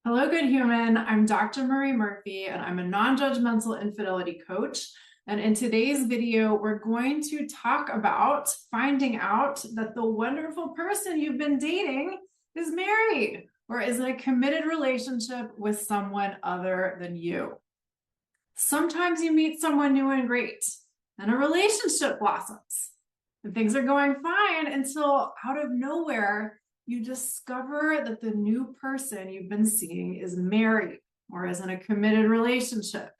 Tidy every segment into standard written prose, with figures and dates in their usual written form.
Hello, good human. I'm Dr. Marie Murphy, and I'm a non-judgmental infidelity coach. And in today's video, we're going to talk about finding out that the wonderful person you've been dating is married or is in a committed relationship with someone other than you. Sometimes you meet someone new and great, and a relationship blossoms, and things are going fine until out of nowhere, you discover that the new person you've been seeing is married or is in a committed relationship.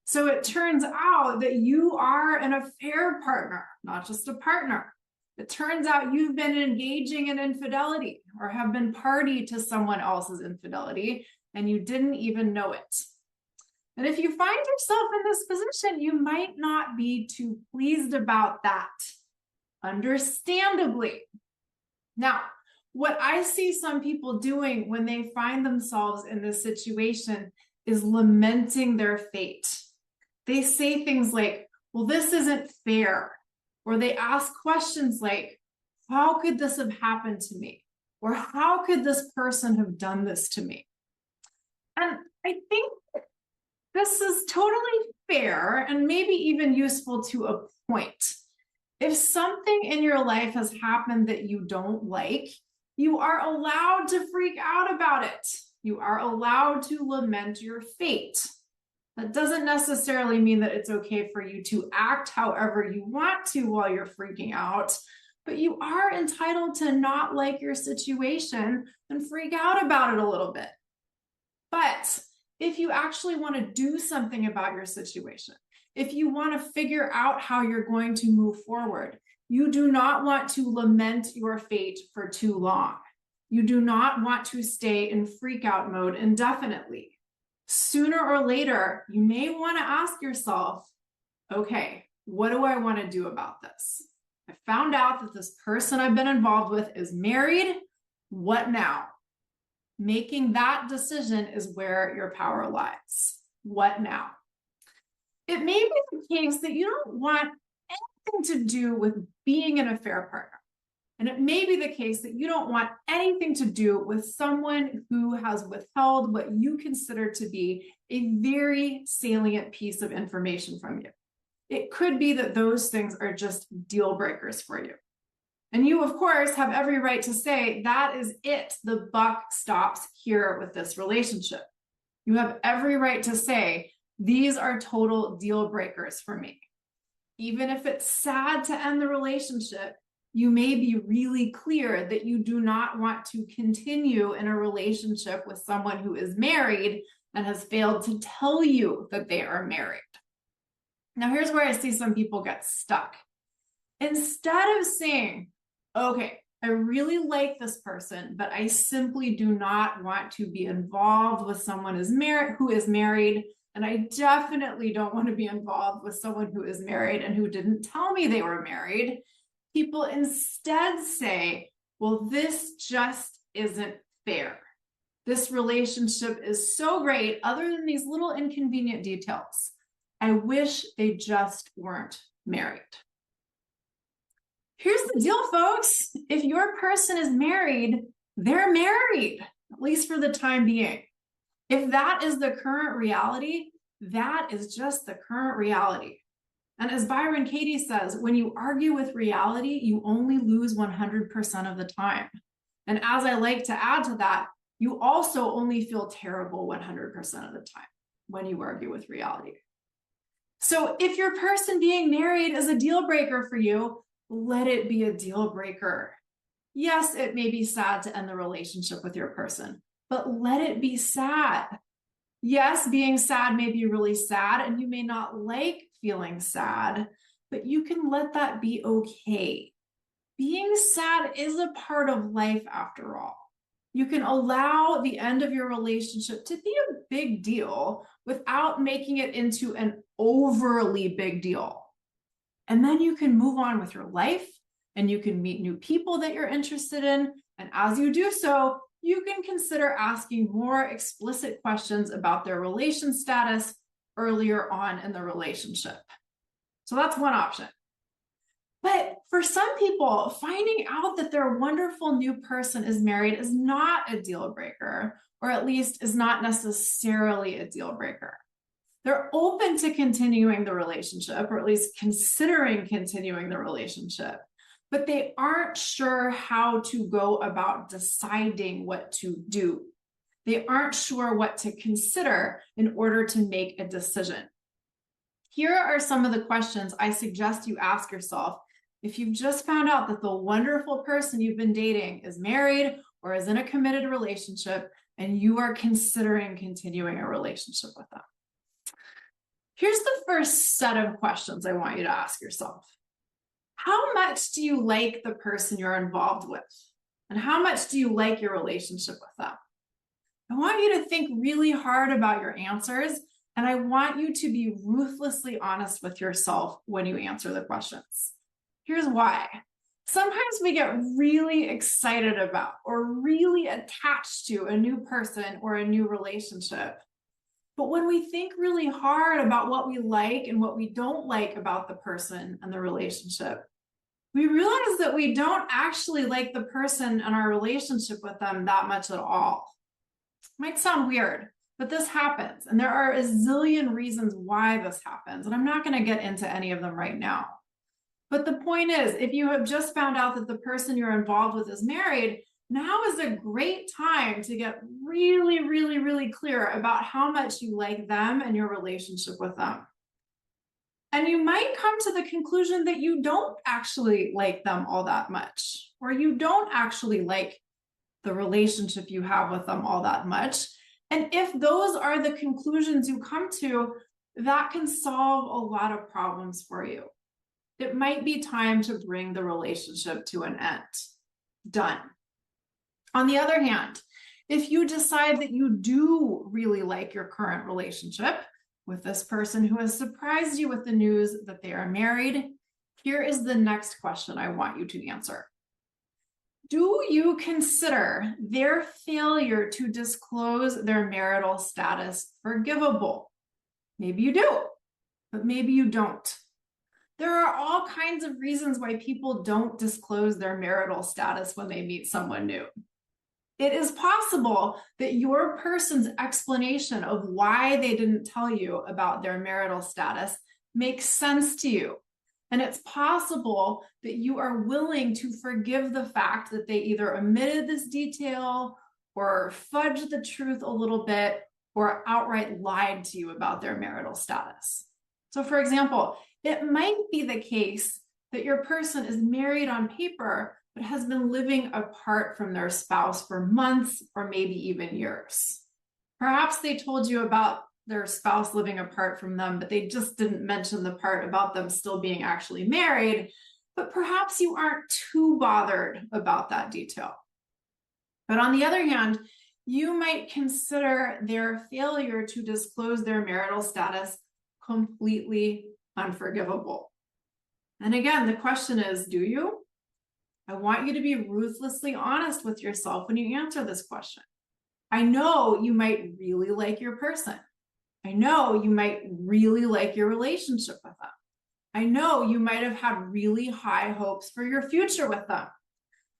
So it turns out that you are an affair partner, not just a partner. It turns out you've been engaging in infidelity or have been party to someone else's infidelity, and you didn't even know it. And if you find yourself in this position, you might not be too pleased about that, understandably. Now, what I see some people doing when they find themselves in this situation is lamenting their fate. They say things like, well, this isn't fair. Or they ask questions like, how could this have happened to me? Or how could this person have done this to me? And I think this is totally fair and maybe even useful to a point. If something in your life has happened that you don't like, you are allowed to freak out about it. You are allowed to lament your fate. That doesn't necessarily mean that it's okay for you to act however you want to while you're freaking out, but you are entitled to not like your situation and freak out about it a little bit. But if you actually want to do something about your situation, if you want to figure out how you're going to move forward, you do not want to lament your fate for too long. You do not want to stay in freak out mode indefinitely. Sooner or later, you may want to ask yourself, okay, what do I want to do about this? I found out that this person I've been involved with is married. What now? Making that decision is where your power lies. What now? It may be the case that you don't want anything to do with being an affair partner. And it may be the case that you don't want anything to do with someone who has withheld what you consider to be a very salient piece of information from you. It could be that those things are just deal breakers for you. And you, of course, have every right to say, that is it. The buck stops here with this relationship. You have every right to say, these are total deal breakers for me. Even if it's sad to end the relationship, you may be really clear that you do not want to continue in a relationship with someone who is married and has failed to tell you that they are married. Now, here's where I see some people get stuck. Instead of saying, okay, I really like this person, but I simply do not want to be involved with someone who is married. And I definitely don't want to be involved with someone who is married and who didn't tell me they were married. People instead say, well, this just isn't fair. This relationship is so great, other than these little inconvenient details. I wish they just weren't married. Here's the deal, folks. If your person is married, they're married, at least for the time being. If that is the current reality, that is just the current reality. And as Byron Katie says, when you argue with reality, you only lose 100% of the time. And as I like to add to that, you also only feel terrible 100% of the time when you argue with reality. So if your person being married is a deal breaker for you, let it be a deal breaker. Yes, it may be sad to end the relationship with your person, but let it be sad. Yes, being sad may be really sad, and you may not like feeling sad, but you can let that be okay. Being sad is a part of life after all. You can allow the end of your relationship to be a big deal without making it into an overly big deal. And then you can move on with your life and you can meet new people that you're interested in. And as you do so, you can consider asking more explicit questions about their relation status earlier on in the relationship. So that's one option. But for some people, finding out that their wonderful new person is married is not a deal breaker. or at least is not necessarily a deal breaker. They're open to continuing the relationship, or at least considering continuing the relationship, but they aren't sure how to go about deciding what to do. They aren't sure what to consider in order to make a decision. Here are some of the questions I suggest you ask yourself if you've just found out that the wonderful person you've been dating is married or is in a committed relationship and you are considering continuing a relationship with them. Here's the first set of questions I want you to ask yourself. How much do you like the person you're involved with? And how much do you like your relationship with them? I want you to think really hard about your answers, and I want you to be ruthlessly honest with yourself when you answer the questions. Here's why. Sometimes we get really excited about or really attached to a new person or a new relationship. But when we think really hard about what we like and what we don't like about the person and the relationship, we realize that we don't actually like the person and our relationship with them that much at all. Might sound weird, but this happens. And there are a zillion reasons why this happens. And I'm not going to get into any of them right now. But the point is, if you have just found out that the person you're involved with is married, now is a great time to get really, really, really clear about how much you like them and your relationship with them. And you might come to the conclusion that you don't actually like them all that much, or you don't actually like the relationship you have with them all that much. And if those are the conclusions you come to, that can solve a lot of problems for you. It might be time to bring the relationship to an end. Done. On the other hand, if you decide that you do really like your current relationship with this person who has surprised you with the news that they are married, here is the next question I want you to answer. Do you consider their failure to disclose their marital status forgivable? Maybe you do, but maybe you don't. There are all kinds of reasons why people don't disclose their marital status when they meet someone new. It is possible that your person's explanation of why they didn't tell you about their marital status makes sense to you. And it's possible that you are willing to forgive the fact that they either omitted this detail or fudged the truth a little bit or outright lied to you about their marital status. So for example, it might be the case that your person is married on paper, but has been living apart from their spouse for months or maybe even years. Perhaps they told you about their spouse living apart from them, but they just didn't mention the part about them still being actually married. But perhaps you aren't too bothered about that detail. But on the other hand, you might consider their failure to disclose their marital status completely unforgivable. And again, the question is, do you? I want you to be ruthlessly honest with yourself when you answer this question. I know you might really like your person. I know you might really like your relationship with them. I know you might have had really high hopes for your future with them.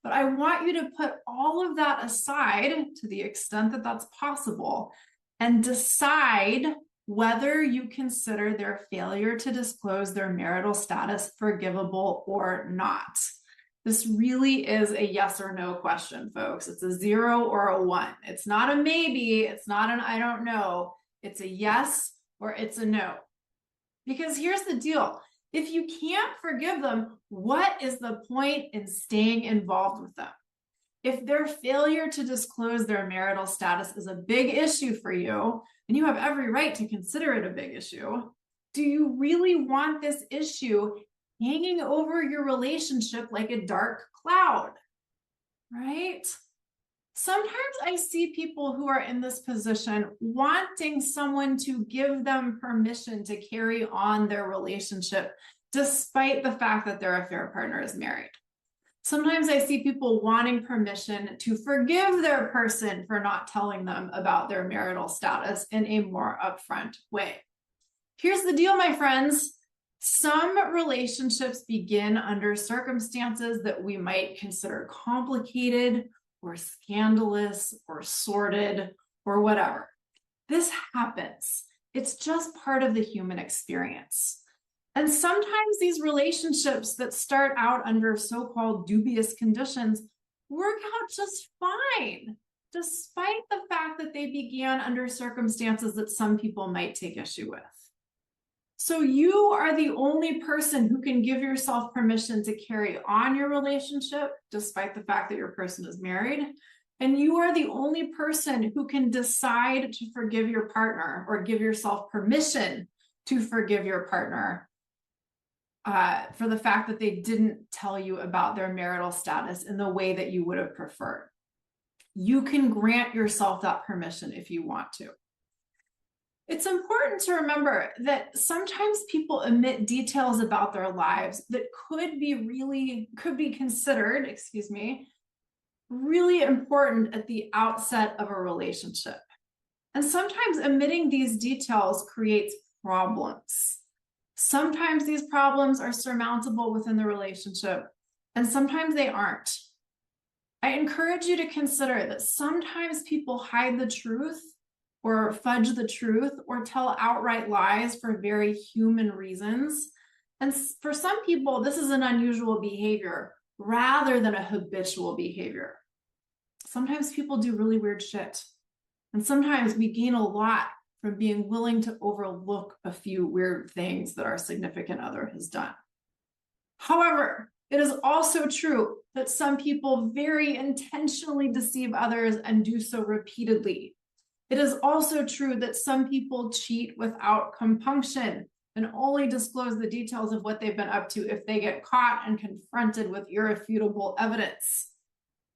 But I want you to put all of that aside to the extent that that's possible and decide whether you consider their failure to disclose their marital status forgivable or not. This really is a yes or no question, folks. It's a 0 or a 1. It's not a maybe. It's not an I don't know. It's a yes or it's a no. Because here's the deal. If you can't forgive them, what is the point in staying involved with them? If their failure to disclose their marital status is a big issue for you, and you have every right to consider it a big issue, do you really want this issue hanging over your relationship like a dark cloud, right? Sometimes I see people who are in this position wanting someone to give them permission to carry on their relationship despite the fact that their affair partner is married. Sometimes I see people wanting permission to forgive their person for not telling them about their marital status in a more upfront way. Here's the deal, my friends. Some relationships begin under circumstances that we might consider complicated or scandalous or sordid or whatever. This happens. It's just part of the human experience. And sometimes these relationships that start out under so-called dubious conditions work out just fine, despite the fact that they began under circumstances that some people might take issue with. So you are the only person who can give yourself permission to carry on your relationship, despite the fact that your person is married. And you are the only person who can decide to forgive your partner or give yourself permission to forgive your partner for the fact that they didn't tell you about their marital status in the way that you would have preferred. You can grant yourself that permission if you want to. It's important to remember that sometimes people omit details about their lives that could be considered, really important at the outset of a relationship. And sometimes omitting these details creates problems. Sometimes these problems are surmountable within the relationship, and sometimes they aren't. I encourage you to consider that sometimes people hide the truth or fudge the truth or tell outright lies for very human reasons. And for some people, this is an unusual behavior rather than a habitual behavior. Sometimes people do really weird shit. And sometimes we gain a lot from being willing to overlook a few weird things that our significant other has done. However, it is also true that some people very intentionally deceive others and do so repeatedly. It is also true that some people cheat without compunction and only disclose the details of what they've been up to if they get caught and confronted with irrefutable evidence.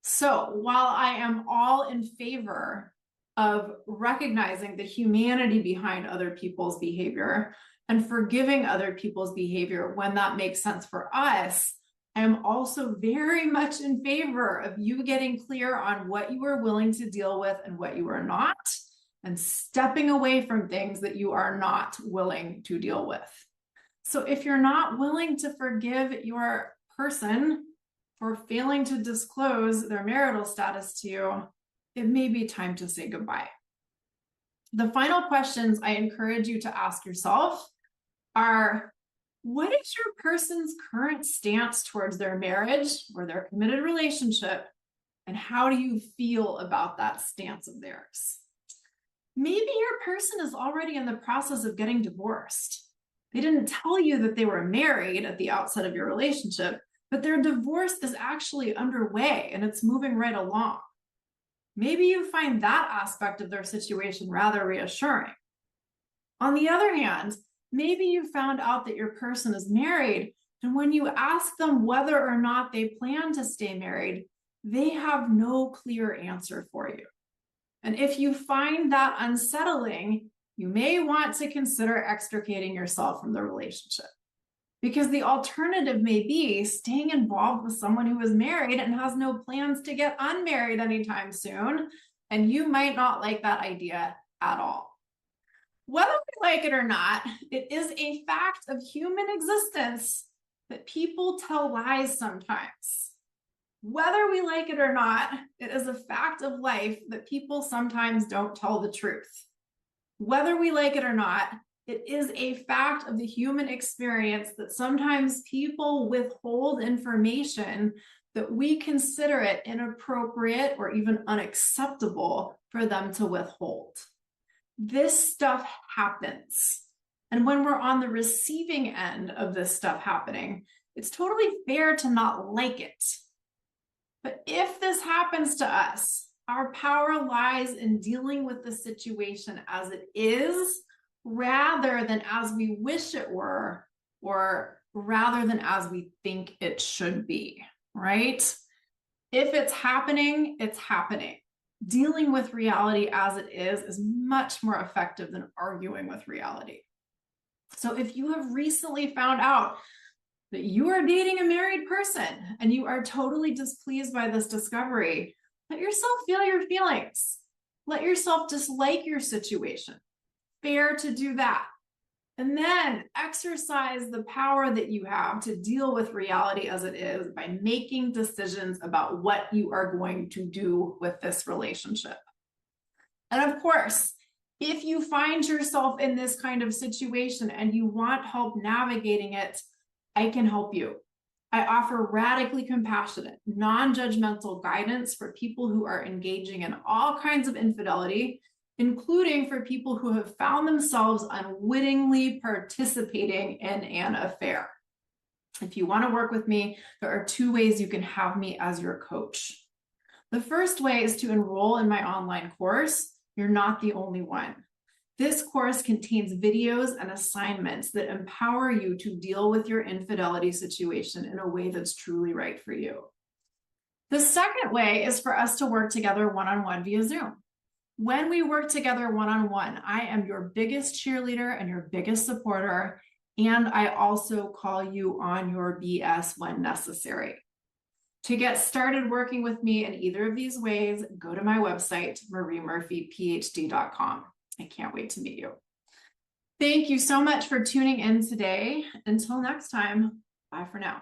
So while I am all in favor of recognizing the humanity behind other people's behavior and forgiving other people's behavior when that makes sense for us, I am also very much in favor of you getting clear on what you are willing to deal with and what you are not, and stepping away from things that you are not willing to deal with. So if you're not willing to forgive your person for failing to disclose their marital status to you, it may be time to say goodbye. The final questions I encourage you to ask yourself are, what is your person's current stance towards their marriage or their committed relationship? And how do you feel about that stance of theirs? Maybe your person is already in the process of getting divorced. They didn't tell you that they were married at the outset of your relationship, but their divorce is actually underway and it's moving right along. Maybe you find that aspect of their situation rather reassuring. On the other hand, maybe you found out that your person is married, and when you ask them whether or not they plan to stay married, they have no clear answer for you. And if you find that unsettling, you may want to consider extricating yourself from the relationship. Because the alternative may be staying involved with someone who is married and has no plans to get unmarried anytime soon, and you might not like that idea at all. Whether we like it or not, it is a fact of human existence that people tell lies sometimes. Whether we like it or not, it is a fact of life that people sometimes don't tell the truth. Whether we like it or not, it is a fact of the human experience that sometimes people withhold information that we consider it inappropriate or even unacceptable for them to withhold. This stuff happens. And when we're on the receiving end of this stuff happening, it's totally fair to not like it. But if this happens to us, our power lies in dealing with the situation as it is, rather than as we wish it were, or rather than as we think it should be, right? If it's happening, it's happening. Dealing with reality as it is much more effective than arguing with reality. So if you have recently found out that you are dating a married person and you are totally displeased by this discovery, let yourself feel your feelings. Let yourself dislike your situation. Fair to do that. And then exercise the power that you have to deal with reality as it is by making decisions about what you are going to do with this relationship. And of course, if you find yourself in this kind of situation and you want help navigating it, I can help you. I offer radically compassionate, non-judgmental guidance for people who are engaging in all kinds of infidelity, including for people who have found themselves unwittingly participating in an affair. If you want to work with me, there are 2 ways you can have me as your coach. The first way is to enroll in my online course. You're not the only one. This course contains videos and assignments that empower you to deal with your infidelity situation in a way that's truly right for you. The second way is for us to work together one-on-one via Zoom. When we work together one-on-one, I am your biggest cheerleader and your biggest supporter, and I also call you on your BS when necessary. To get started working with me in either of these ways, go to my website, mariemurphyphd.com. I can't wait to meet you. Thank you so much for tuning in today. Until next time, bye for now.